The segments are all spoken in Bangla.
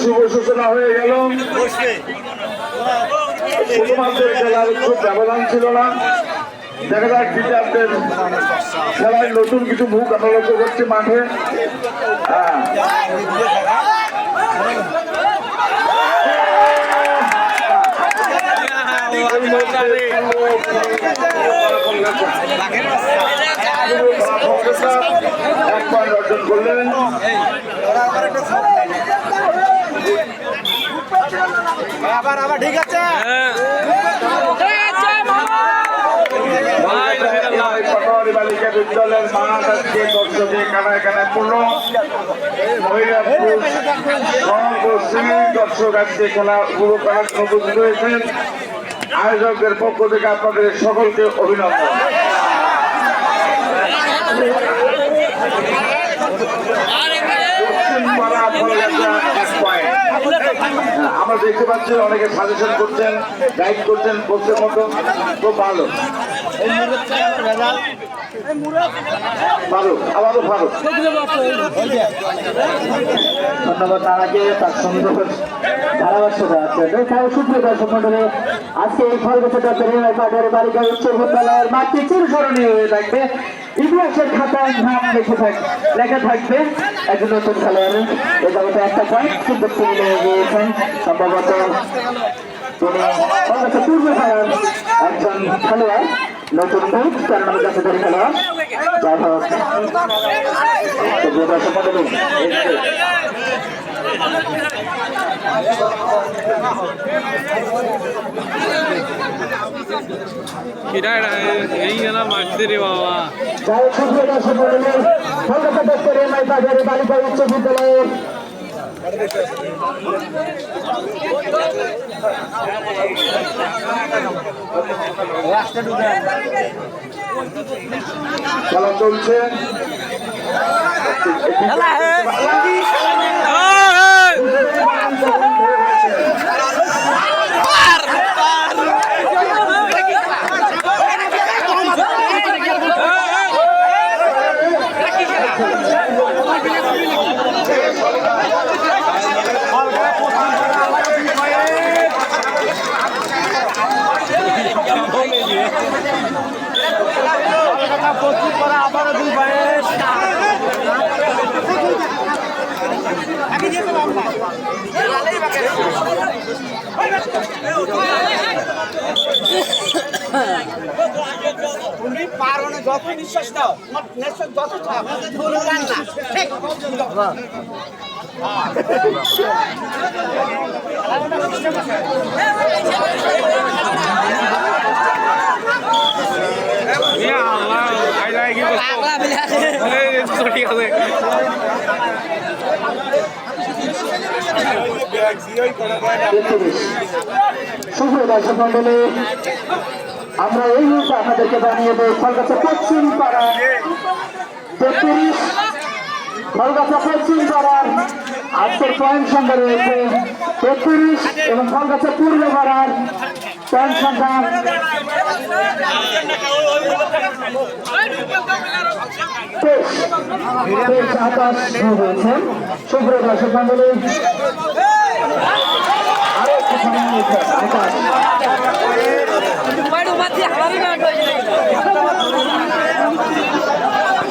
শুভ সূচনা হয়ে গেল। শুধুমাত্র খেলার খুব ব্যবধান ছিল না। দেখা যাক ক্রিকেটারদের খেলায় নতুন কিছু মুখ আমরা লক্ষ্য করছি মাঠে। এক পয়েন্ট অর্জন করলেন। আবার ঠিক আছে। পাটোয়ারি বালিকা বিদ্যালয়ের মাঠ আজকে দর্শকে কানায় কানায় পূর্ণ। মহিলা পুরুষ দর্শক আজকে খেলা উপভোগ করার জন্য উপস্থিত হয়েছেন। আয়োজকদের পক্ষ থেকে আপনাদের সকলকে অভিনন্দন। আমরা দেখতে পাচ্ছি অনেকে সাজেশন করছেন, গাইড করছেন, কোচের মতো খুব ভালো। আবারও ভালো ধন্যবাদ। তার আগে তার সুন্দর ধারাভাষ্যতা আছে। সুপ্রিয় দর্শক মন্ডলী, আজকে এই ফলগোছাটা বালিকা উচ্চ বিদ্যালয়ের মাঠটি চিরস্মরণীয় হয়ে থাকবে। ইতিহাসের খাতায় নাম লেখা থাকবে একজন নতুন খেলোয়াড়ের। এ জগতে একটা পয়েন্ট কিন্তু তিনি নিয়ে গিয়েছেন। সম্ভবত তিনি পূর্ব খেলার একজন খেলোয়াড়, নতুন মুখ, তার নামে কাছে ধরে খেলোয়াড়। যাই হোক, দর্শক মন্ডলী, বালিকা উচ্চ বিদ্যালয়ের খেলা চলছে। আবারও দুই বয়স তুমি পারো না, যত নিঃশ্বাস দাও যত সুপ্রিয় দর্শক মন্ডলী, আমরা এই মুহূর্তে আপনাদেরকে জানিয়ে দেব ফলগাছা পশ্চিম পাড়া 33 ফলগাছা পশ্চিম পাড়ার আজকের পয়েন্ট সংখ্যা রয়েছে 33 এবং ফলগাছা পূর্ব পাড়ার পয়েন্ট সংখ্যা 27 হয়েছে। সুপ্রিয় দর্শক মন্ডলী, আরো একটু সময় নিয়েছে আকাশ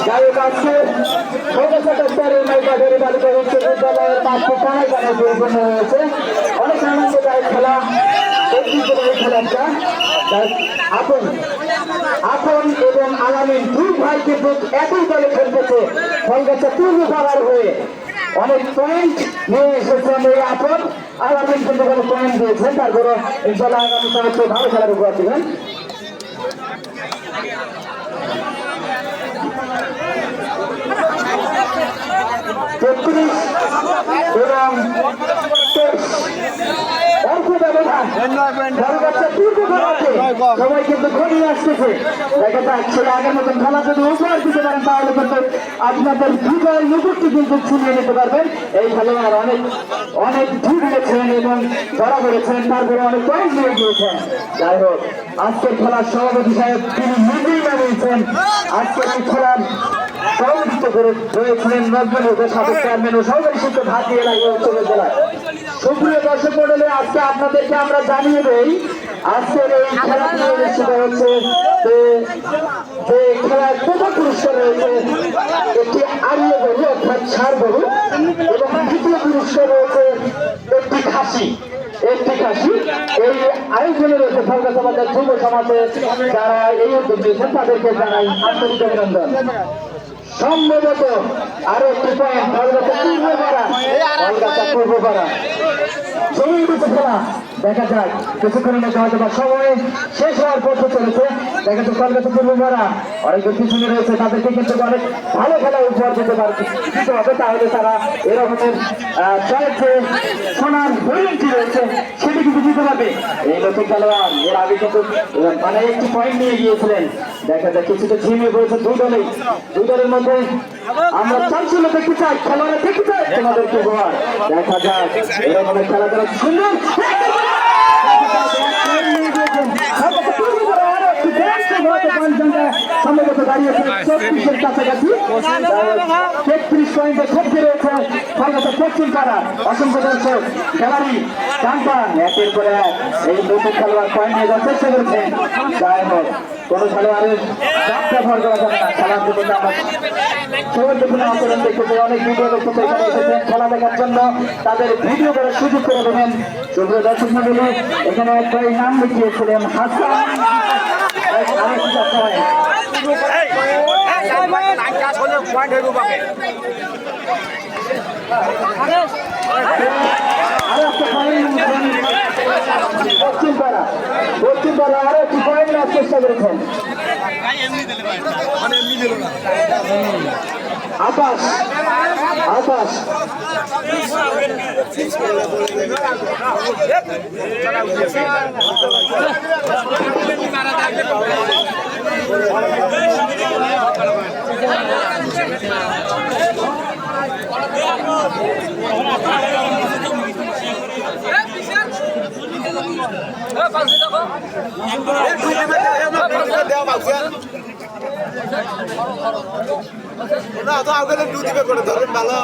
গায়ক আছে বালিকা উচ্চ বিদ্যালয়ের মাঠটি কানায় কানায় পরিপূর্ণ হয়েছে। অনেক আনন্দদায়ক খেলা, খেলাটা আপন এবং আলামিন দুই ভাই কিন্তু একই দলে খেলতেছে। ফলগাছা পূর্ব পাড়ার হয়ে অনেক পয়েন্ট নিয়ে এসেছেন এই আপন। আলামিন কিন্তু কোনো পয়েন্ট দিয়েছেন, তারপরে ইনশাল্লাহ আগামী কালকে ভালো খেলার উপহার দিবেন। এবং সবাই কিন্তু ঘনিয়ে আসতেছে। দেখা যাচ্ছে আগের মতন খেলা যদি উপহার দিতে পারেন তাহলে কিন্তু আপনাদের বিজয়ের মুকুটটি কিন্তু ছিনিয়ে নিতে পারবেন। এই খেলোয়াড় অনেক ঢুক গেছেন এবং ধরা করেছেন, তারপরে অনেক পয়েন্ট নিয়ে গিয়েছেন। যাই হোক, আজকের খেলার সভাপতি সাহেব তিনি নিজেই নামিয়েছেন আজকের এই খেলার সভাপতিত্ব করে রয়েছিলেন নজরুল হোসেন সাবেক চেয়ারম্যান ও সহকারী শিক্ষক হাতিয়া লাগিয়ে উচ্চ বিদ্যালয়। সুপ্রিয় দর্শক মণ্ডলী, আজকে আপনাদেরকে আমরা জানিয়ে দেই আজকের এই খেলাটি অনুষ্ঠিত হচ্ছে যে খেলার প্রথম পুরস্কার রয়েছে একটি আড়িয়ে গরু অর্থাৎ ষাঁড় গরু এবং দ্বিতীয় পুরস্কার রয়েছে একটি খাসি। এই আয়োজনে রয়েছে ফলগাছা বাজার যুব সমাজের যারা এই উদ্যোগ নিয়েছেন তাদেরকে জানাই আন্তরিক অভিনন্দন। সম্ভবত আরো একটি পয়েন্ট পূর্বপাড়া জমির কিছু খেলা দেখা যায় কিছুক্ষণের মধ্যে হয়তো বা সময় শেষ হওয়ার পথে চলেছে। দেখা যাচ্ছে কলকাতা পূর্বপাড়া অনেকের পিছনে রয়েছে, তাদেরকে কিন্তু অনেক ভালো খেলা উপহার দিতে হবে, তাহলে তারা এরকমের চয়েছে সোনার হরিণটি রয়েছে সেটি কিন্তু দিতে পারবে। এই নতুন খেলোয়াড় এর আগে কিন্তু মানে একটি পয়েন্ট নিয়ে গিয়েছিলেন। দেখা যায় কিছুটা ঝিমিয়ে পড়েছে দুই দলের মধ্যে। আমরা চাঞ্চল্য দেখতে চাই, খেলোয়াড় দেখতে চাই তোমাদেরকে উপহার। দেখা যাক এরকমের খেলাধুলা সুন্দর সম্ভবত দাঁড়িয়েছে 34-এর কাছাকাছি। 33 পয়েন্টে খেলতে রয়েছে কলকাতা পশ্চিম পাড়া। অসংখ্য দর্শক গ্যালারি টানটান একের পরে এই নতুন খেলোয়াড় পয়েন্ট নিয়ে যাওয়ার চেষ্টা করেছেন। যাই হোক কোন খেলোয়াড়ের চাপ ব্যবহার করা যাবে না। খেলার জন্য আমরা সৌন্দর্যপূর্ণ আচরণ দেখতেছি, অনেক ভিডিও দেখতেছে, এখানে এসেছেন খেলা দেখার জন্য, তাদের ভিডিও করার সুযোগ করে দেবেন। সুপ্রিয় দর্শক মণ্ডলী, এখানে এক ভাই নাম লিখিয়েছিলেন হাসান। পশ্চিম পাড়া আরো একটি পয়েন্ট নেওয়ার চেষ্টা করেছেন। আকাশ না তো আগে দু দিকে করে ধরেন ভালো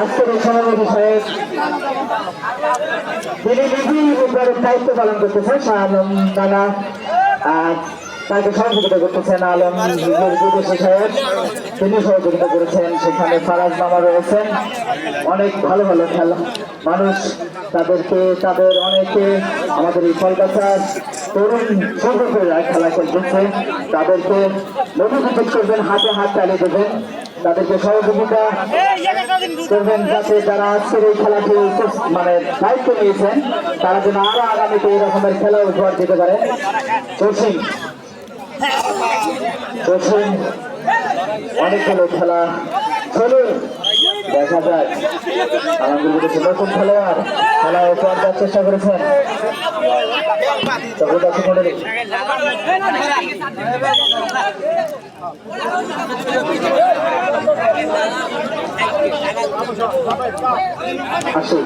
আজকের এই সমাবেশ সাহেব তিনি নিজেই দায়িত্ব পালন করতেছেন। শাহ আলম নানা তাকে সহযোগিতা করতেছেন। আলম সাহেব তিনি সহযোগিতা করেছেন। সেখানে ফারাজ মামা রয়েছেন। অনেক ভালো ভালো খেলা মানুষ, তাদেরকে তাদের অনেকে আমাদের এই কলকাতার তরুণ যুবকেরা খেলা খেলতেছে, তাদেরকে মোটিভেট করবেন, হাতে হাত চালিয়ে দেবেন, তাদেরকে সহযোগিতা করবেন যাতে যারা আজকের এই খেলাটি মানে দায়িত্ব নিয়েছেন তারা যেন আরো আগামীতে এই রকমের খেলা উপহার দিতে পারে। অনেকগুলো খেলা চলুন দেখা যায়। আমাদের নতুন খেলোয়াড় খেলা উপহার দেওয়ার চেষ্টা করেছেন। আসুন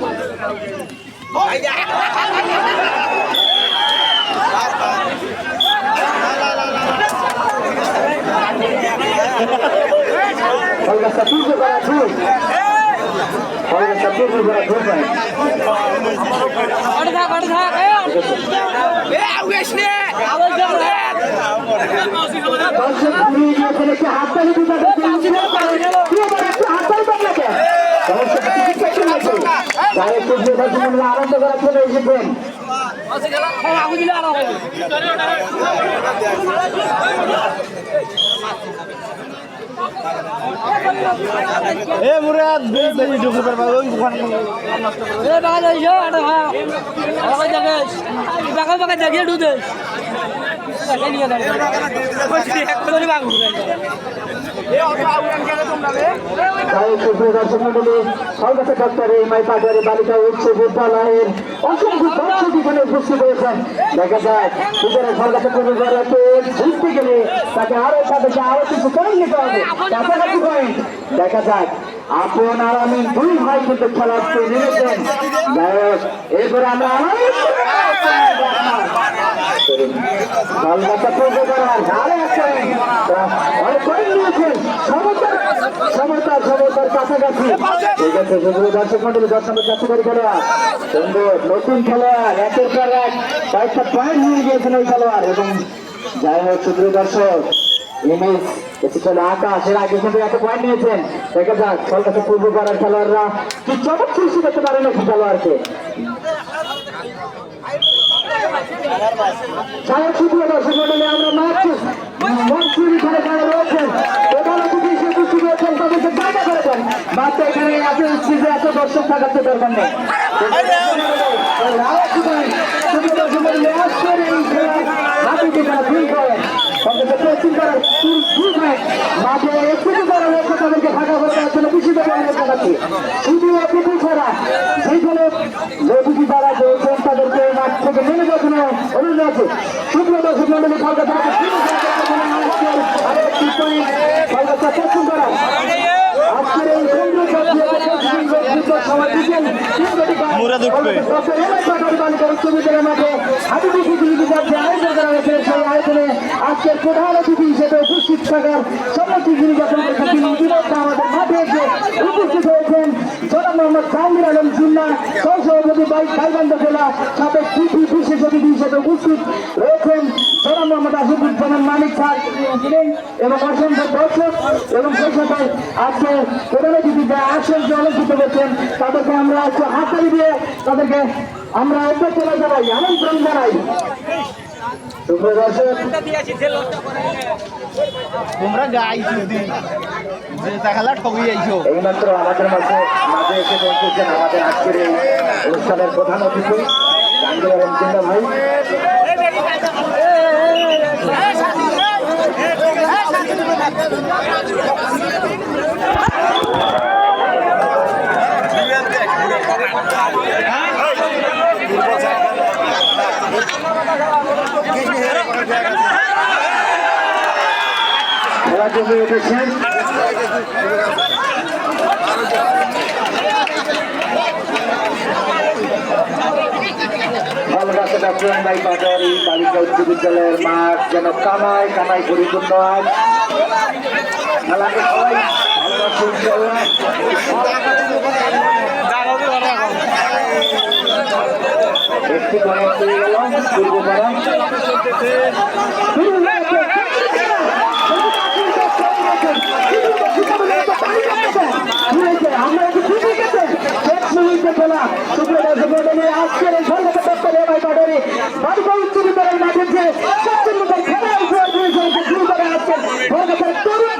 কলকাতা তুলতে পারা ধূপ, কলকাতা তুলতে পারা ধূপ হাততালি দিতে আনন্দ করার জন্য এসেছেন। এ মুরাদ বেশি ঢুকে পারবা ওই দোকান এ বাবা যাইছো আটা ভাই আমাকে জায়গায় বাকা বাকা জায়গায় ঢুকে তাকে নিয়ে দাও একবারে বাগু দর্শক মন্ডলী সর্বশেষ ডক্টর এমআই পাটোয়ারি বালিকা উচ্চ বিদ্যালয়ের অসংখ্য দর্শক এখানে উপস্থিত হয়েছেন। দেখা যায় দুজনের সরকার পরিবারকে জিততে গেলে তাকে আরো তাদেরকে আরো কিছু পয়েন্ট নিতে হবে, কাছাকাছি পয়েন্ট। দেখা যাক আপন আর আমি দুই ভাই কিন্তু খেলাতে নেমেছেন। যাই হোক এরপরে আমরা কাছাকাছি ঠিক আছে দর্শক মন্ডলী দর্শকের কাছে করে খেলোয়াড় সুন্দর নতুন খেলোয়াড় একের পর এক কয়েকটা পয়েন্ট নিয়ে গিয়েছেন ওই খেলোয়াড়। এবং যাই হোক সুপ্রিয় দর্শক ইমেজ আকাশ এর আগে কিন্তু একটা পয়েন্ট নিয়েছেন। দেখা যাক কলকাতা পূর্ব পাড়ার খেলোয়াড়রা কি চমক সৃষ্টি করতে পারে নাকি খেলোয়াড়কে। সুপ্রিয় দর্শক মন্ডলী আমরা মঞ্চুরি খেলে যারা রয়েছেন প্রধান অতিথি হিসেবে উপস্থিত রয়েছেন তাদেরকে জায়গা করেছেন। মাত্র এখানে এত দর্শক থাকার দরকার নেই। শুধু অতিথি ছাড়া যেখানে অতিথি দ্বারা রয়েছেন তাদেরকে মাঠ থেকে নেমে যাওয়ার অনুরোধ আছে। শুক্র দর্শক মন্ডলী কলকাতা আজকের এই আজকের প্রধান অতিথি হিসেবে উপস্থিত থাকার সমস্ত যিনি আমাদের মাঠে এসে উপস্থিত হয়েছেন জনাব মোহাম্মদ জাহাঙ্গীর আলম জিন্না সহসভাপতি গাইবান্ধা জেলা সাবেক বিশেষ অতিথি হিসেবে উপস্থিত রয়েছেন জনাব মোহাম্মদ আসিফুজ্জামান মানিক স্যার এবং অসংখ্য দর্শক এবং সেই সাথে আজকে প্রধান অতিথি যারা আসেন যে অলঙ্কৃত করছেন তাদেরকে আমরা একটু হাততালি দিয়ে তাদেরকে আমরা অভ্যর্থনা জানাই, আমন্ত্রণ জানাই। তোমরা গাইছো দেখালা ঠকি যাইছো। এইমাত্র আমাদের মাঝে এসে পৌঁছেছেন আমাদের আজকের এই অনুষ্ঠানের প্রধান অতিথি জাহাঙ্গীর আলম জিন্না ভাই। খেলা জমে উঠেছেন পাটোয়ারি বালিকা উচ্চ বিদ্যালয়ের মাঠ যেন কামাই পরিপূর্ণ হয়। খেলাকে সবাই ভালোবাসে ইনশাআল্লাহ। একটি পয়েন্ট পেয়ে গেল পূর্ব পাড়া। আজকের এই সরকার দপ্তরে পাটোয়ারি বালিকা উচ্চ বিদ্যালয়ের মাঠে যে খেলা উপহার দিয়েছেন আজকে কলকাতার তরুণ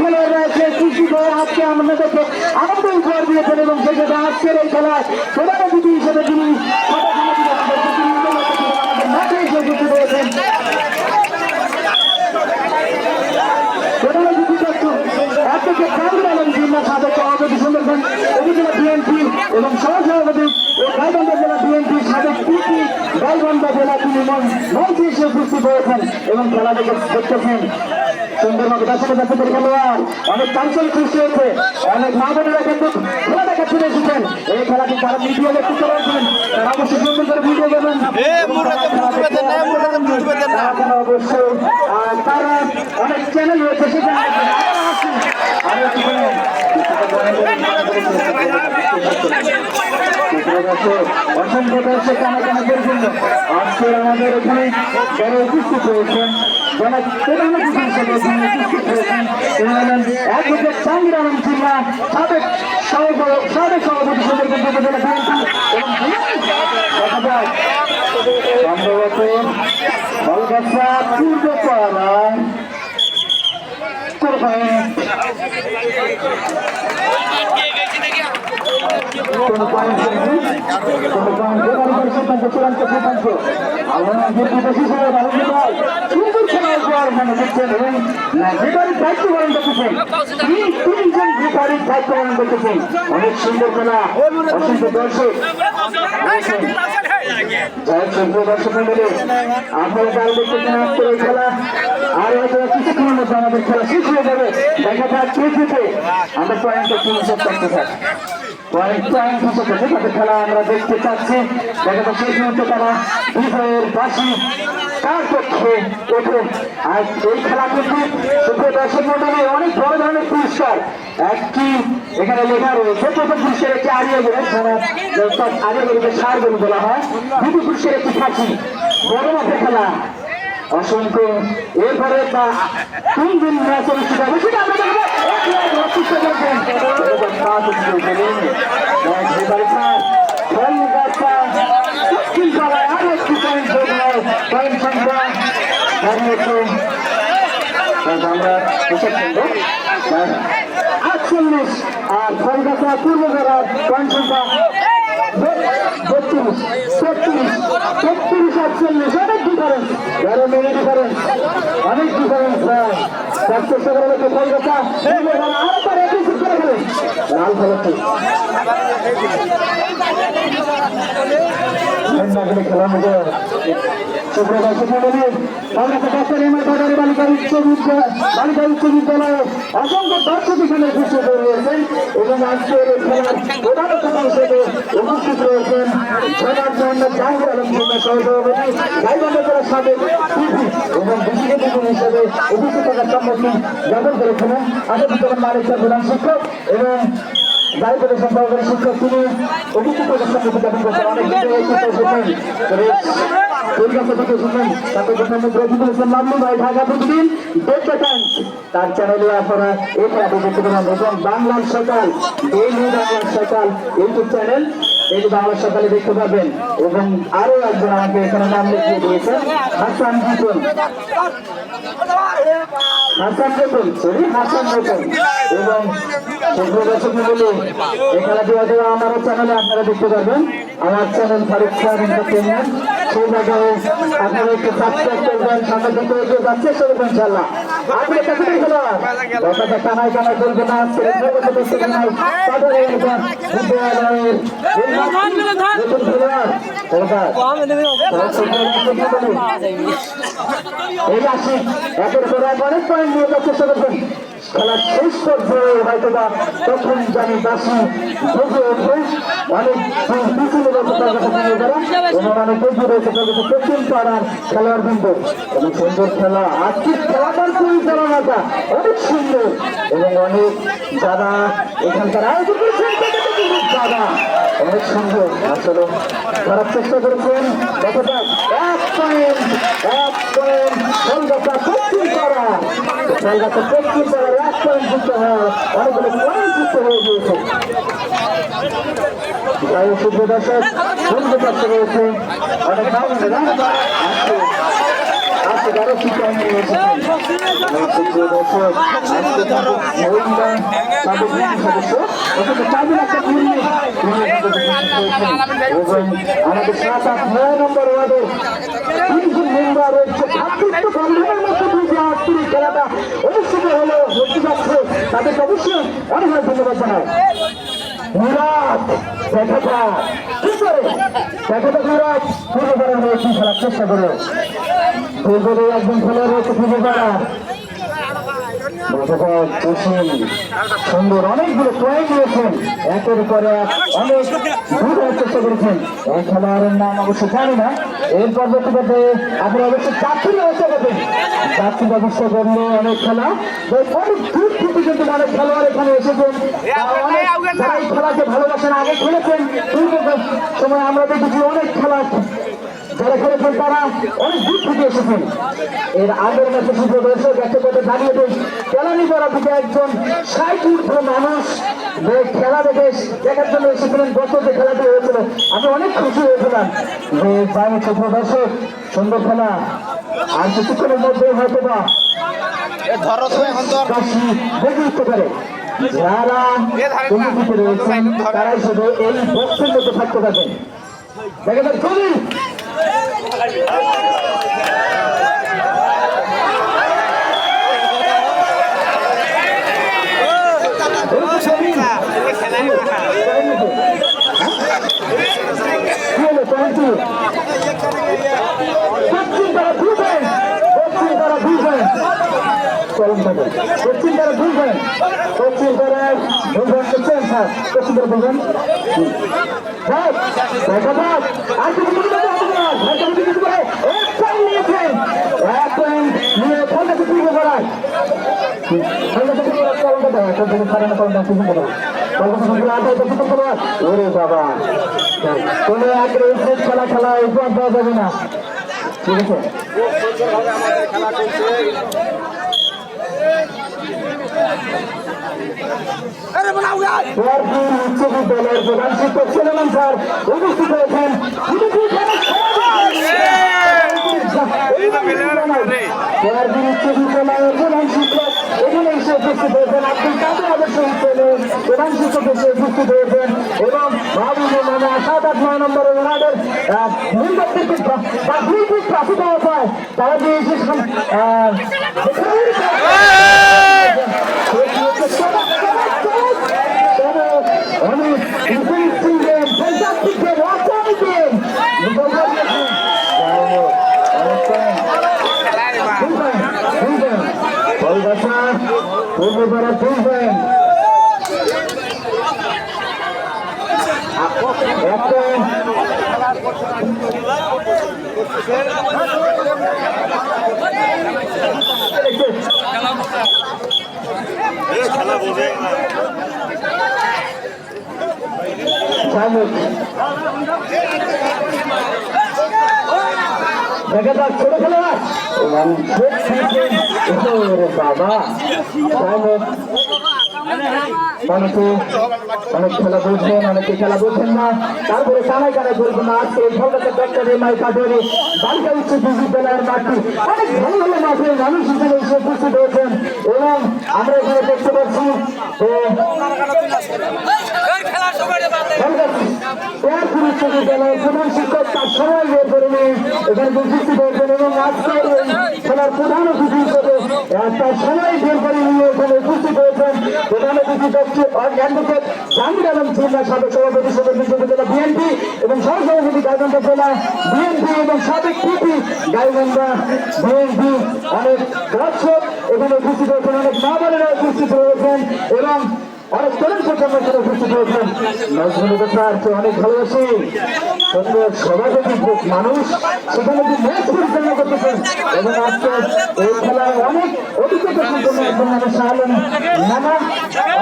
খেলোয়াড়রা এসে খুশি হয়ে আজকে আমাদেরকে আনন্দ উপহার দিয়েছেন এবং সেক্ষেত্রে আজকের এই খেলায় প্রধান অতিথি হিসেবে তিনি মাঠে এসে উপস্থিত হয়েছেন। প্রধান অতিথি একদিকে জাহাঙ্গীর আলম জিন্না সাবেক সভাপতি সুন্দরবন উপজেলা বিএনপি এবং সহসভাপতি ও গাইবান্ধা জেলা বিএনপির সাবেক পিপি গাইবান্ধা জেলা তিনি মঞ্চে এসে উপস্থিত হয়েছেন এবং খেলা দেখতেছেন। সুন্দরভাবে দর্শকের দর্শকের খেলোয়াড় অনেক চাঞ্চল্য সৃষ্টি হয়েছে, অনেক মা বোনেরা কিন্তু খেলা দেখা চলে এসেছেন। এই খেলাটি যারা মিডিয়া নেতৃত্ব রয়েছেন তারা অবশ্যই সুন্দর করে ভিডিও দেবেন অবশ্যই। তারা অনেক চ্যানেল রয়েছে সেখানে অসংখ্য দর্শক কানাকানাদের জন্য আজকে আমাদের এখানে যারা উপস্থিত হয়েছেন যারা প্রধান অতিথি হিসেবে উপস্থিত হয়েছেন অ্যাডভোকেট জাহাঙ্গীর আলম জিন্না সাবেক সভাপতি সুন্দরবন উপজেলা বিএনপি এবং দেখা যায় সম্ভবত কলকাতা পূর্ব পাড়া কোনো পয়েন্ট কোনো পয়েন্ট এবারে সিদ্ধান্ত চূড়ান্ত সিদ্ধান্ত আমরা বেশি সময় বাড়াতে পাই সুন্দর খেলার পর মানে দেখছেন এবং রেফারির দায়িত্ব পালন করতেছেন তিনজন রেফারির দায়িত্ব পালন করতেছেন অনেক সুন্দর খেলা অসংখ্য দর্শক যাই সুন্দর দর্শক মিলে আপনারা তারা দেখতেছেন আজকের এই খেলা আর হয়তো কিছুক্ষণের মধ্যে আমাদের খেলা শেষ হয়ে যাবে দেখা যাক কে জিতে আমরা পয়েন্টটা কিনে করতে থাকি পয়েন্ট হিসেবে তাদের খেলা আমরা দেখতে চাচ্ছি দেখা যাচ্ছে শেষ মুহূর্তে তারা বিজয়ের বাসী তার পক্ষে ওঠে আর এই খেলা কিন্তু সুপ্রিয় দর্শক মন্ডলী অনেক বড় ধরনের পুরস্কার একটি এখানে লেখা রয়েছে প্রথম পুরস্কার একটি আরিয়া গরু আরিয়া গরুকে সার গরু বলা হয় দ্বিতীয় পুরস্কার একটি ফাঁসি বড় মাঠে খেলা অসংখ্য এরপরে তিন দিন ম্যাচ অনুষ্ঠিত হবে সেটা আমরা দেখবো আমরা 48 আর কলকাতা পূর্ব করার পয়েন্ট সংখ্যা 32 অনেক ডিফারেন্স 11 মিনিট ডিফারেন্স অনেক ডিফারেন্স চেষ্টা করে দেখে কলকাতা আরেকবার একই শুট করে ফেলে লাল ফলকে খেলার মধ্যে বালিকা উচ্চ বিদ্যালয়ে অসংখ্য দর্শক এখানে উপস্থিত রয়েছেন এবং আজকের খেলার প্রধান অতিথি হিসেবে উপস্থিত রয়েছেন সমাজ মোহাম্মদ জাহির আলম সহসভাপতি গাইবান্ধা জেলার সাবেক পিপি এবং বিশেষ হিসেবে উপস্থিত থাকার সম্মুখীন জ্ঞাপন করেছিলেন আসাদুজ্জামান মালিক স্যার প্রধান শিক্ষক এবং গাইবান্ধা সহকারী শিক্ষক তিনি উপস্থিত থাকার সম্মুখীন জ্ঞাপন করেছেন অনেক তার চ্যানেলে আপনারা এই খেলা দেখতে পারেন এবং বাংলার সকাল বাংলার সকাল ইউটিউব চ্যানেল এই বাংলার সকালে দেখতে পাবেন এবং আরো একজন আমাকে এখানে নাম লিখিয়ে দিয়েছেন হাসান রতন এবং এই খেলাটি হয়তো আমারও চ্যানেলে আপনারা দেখতে পারবেন আমার চ্যানেল ফারুক খান এন্টারটেইনমেন্ট সেই জায়গায় আপনারা একটু সাবস্ক্রাইব করবেন সামনে দিকে এগিয়ে যাচ্ছে সেরকম ইনশাআল্লাহ আপনি কাছে খেলোয়াড় কথা কানায় কানায় বলবে না আজকে নাই তাদের এই আসি একের পর এক অনেক পয়েন্ট নিয়ে যাচ্ছে চেষ্টা করবেন খেলা শেষ পর্যায়ে হয়তো বা তখন জানি বাসি বুঝে উঠবে অনেক পিছনে রয়েছে তার কাছে এবং অনেক এগিয়ে রয়েছে তার কাছে দক্ষিণ পাড়ার খেলোয়াড় বিন্দু এবং সুন্দর খেলা আজকের খেলাটার পরিচালনাটা অনেক সুন্দর এবং অনেক যারা এখানকার আয়োজন করেছেন যারা অনেক সুন্দর আসলে করার চেষ্টা করেছেন দেখা যাক 1 পয়েন্ট কলকাতা দক্ষিণ পাড়া কলকাতা দক্ষিণ পাড়ার 1 পয়েন্ট যুক্ত হয় অনেকগুলো পয়েন্ট যুক্ত হয়ে গিয়েছে তাই শুধু দর্শক বন্ধু করতে রয়েছে অনেক ভালো আজকে আরো কি পয়েন্ট নিয়ে এসেছেন দর্শক আমাদের 7-8-9 নম্বর ওয়ার্ডের 3 মেম্বার রয়েছে খেলাটা অনুষ্ঠিত হলো হতে যাচ্ছে তাদেরকে অবশ্যই অনেক ধন্যবাদ জানাই মুরাদ দেখা যাক কি করে দেখা যাক মুরাদ পূর্ব করার রয়েছে খেলার চেষ্টা করে পূর্বে একজন খেলোয়াড় রয়েছে পূর্ব করার সুন্দর অনেকগুলো পয়েন্ট নিয়েছেন একের পরে অনেক দূর চেষ্টা করেছেন এই খেলোয়াড়ের নাম অবশ্য জানি না এর পরবর্তীতে আপনি অবশ্যই চাকরি ব্যবস্থা করবেন চাকরি ব্যবস্থা করলে অনেক খেলা অনেক দূর থেকে কিন্তু অনেক খেলোয়াড় এখানে এসেছেন যারা এই খেলাকে ভালোবাসেন আগে খেলেছেন সময় আমরা দেখেছি অনেক খেলা যারা খেলেছেন তারা অনেক দূর থেকে এসেছেন এর আগের ম্যাচে শুধু দর্শক একটা কথা জানিয়ে দেন কেলানি করা থেকে একজন 60 মানুষ খেলা দেখে দেখার জন্য এসেছিলেন গত যে খেলাটি হয়েছিল আমি অনেক খুশি হয়েছিলাম যে জানি ছোট দর্শক সুন্দর খেলা আর কিছুক্ষণের মধ্যে হয়তো বা ধরো তো এখন তোর কাশি দেখে উঠতে পারে যারা কমিটিতে রয়েছেন তারাই শুধু এই বক্সের মধ্যে থাকতে পারবেন দেখা যাক জমিন ওরে বাবা কোন খেলা খেলা উপহার দেওয়া যাবে না ঠিক আছে উচ্চ বিদ্যালয়ের প্রধান শিক্ষক সুলেমান স্যার উপস্থিত হয়েছেন উচ্চ বিদ্যালয়ের প্রধান শিক্ষক এখানে এসে উপস্থিত হয়েছেন আব্দুল কাদের আদর্শ বিদ্যালয়ের প্রধান শিক্ষক এসে উপস্থিত হয়েছেন এবং বাবুল মানে 7-8-9 নম্বরের ওনাদের নির্বাচিত বা দুইটি প্রাপ্ত হওয়া হয় তারা যে এসে দেখা যাক ছোট খেলোয়াড় বাবা অনেকে অনেক খেলা বুঝবেন অনেকে খেলা বুঝবেন না তারপরে কানায় কানায় বলবো না আজকে এই কলকাতা ডক্টর এমআই কাদরি বালিকা উচ্চ বিদ্যালয়ের মাঠে অনেক ভালো ভালো মাঠে মানুষ হিসেবে এসে উপস্থিত হয়েছেন এবং আমরা এখানে দেখতে পাচ্ছি উচ্চ বিদ্যালয়ের প্রধান শিক্ষক তার সময় বের করে নিয়ে এখানে উপস্থিত হয়েছেন এবং আজকের এই খেলার প্রধান অতিথি হিসেবে তার সময় বের করে নিয়ে এখানে উপস্থিত হয়েছেন প্রধান অতিথি অ্যাডভোকেট জাহাঙ্গীর আলম সিনহা সাবেক সভাপতি সদর জেলা বিএনপি এবং সহসভাপতি গাইবান্ধা জেলা বিএনপি এবং সাবেক পিপি গাইবান্ধা বিএনপি অনেক দর্শক এখানে উপস্থিত হয়েছেন অনেক মা বোনেরা উপস্থিত রয়েছেন এবং অনেক তরুণ প্রজন্ম এখানে উপস্থিত হয়েছেন অনেক ভালোবাসি সুন্দর সভাপতি মানুষ সেখানে যে ম্যাচ পরিচালনা করতেছেন এবং আজকে এই খেলায় অনেক অভিজ্ঞতা সম্পন্ন একজন মানুষ আলেন নানা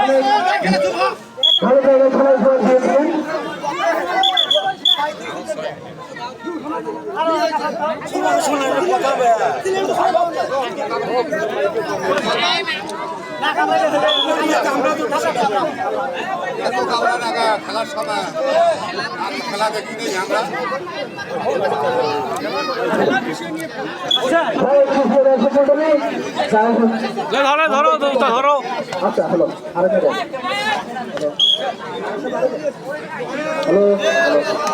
অনেক ভালো জায়গায় খেলায় জয় দিয়েছিলেন খেলার সময় খেলা দেখি আমরা ধরো ধরো আচ্ছা হ্যালো হ্যালো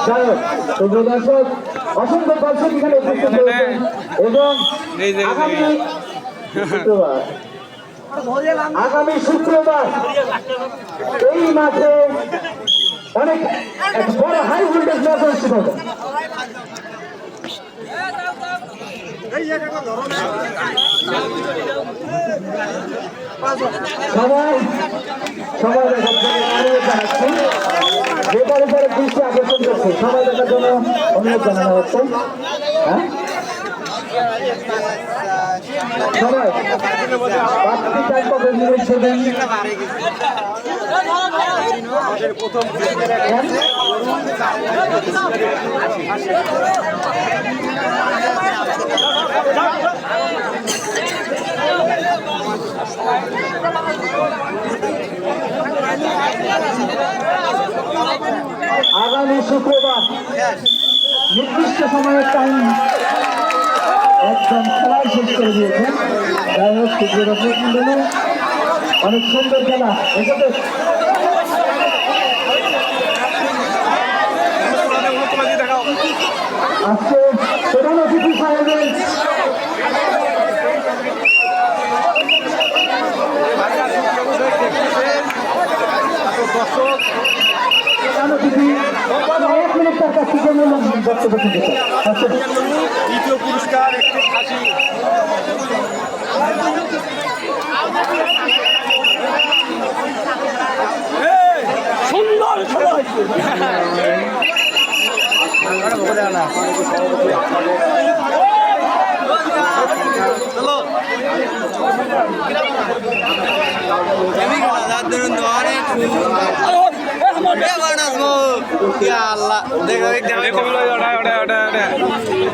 যাই হোক দর্শক অসংখ্য দর্শক এখানে উপস্থিত হয়েছেন এবং আগামী শুক্রবার এই মাঠে অনেক এক বড় হাই ভোল্টেজ ম্যাচ অনুষ্ঠিত হবে সবাই সবাই জানাচ্ছি যেটার উপরে দৃষ্টি আকর্ষণ করছে সবাই দেখার জন্য অনুরোধ জানানো হচ্ছে হ্যাঁ সবাই 5টি টাইম পাবে মিনিট ছিলেন প্রথম আগামী শুক্রবার নির্দিষ্ট সময়ের টাইম একদম খেলায় শেষ করে দিয়েছেন। যাই হোক সুপ্রিয় দর্শক মণ্ডলী, অনেক সুন্দর খেলা। এটাতে আজকে প্রধান অতিথি সাহেবের প্রধান অতিথি 1 মিনিট তার কাছ থেকে মূল্যবান বক্তব্য দিতে চাই। দ্বিতীয় পুরস্কার একটি খাসি। সুন্দর সময় দেখো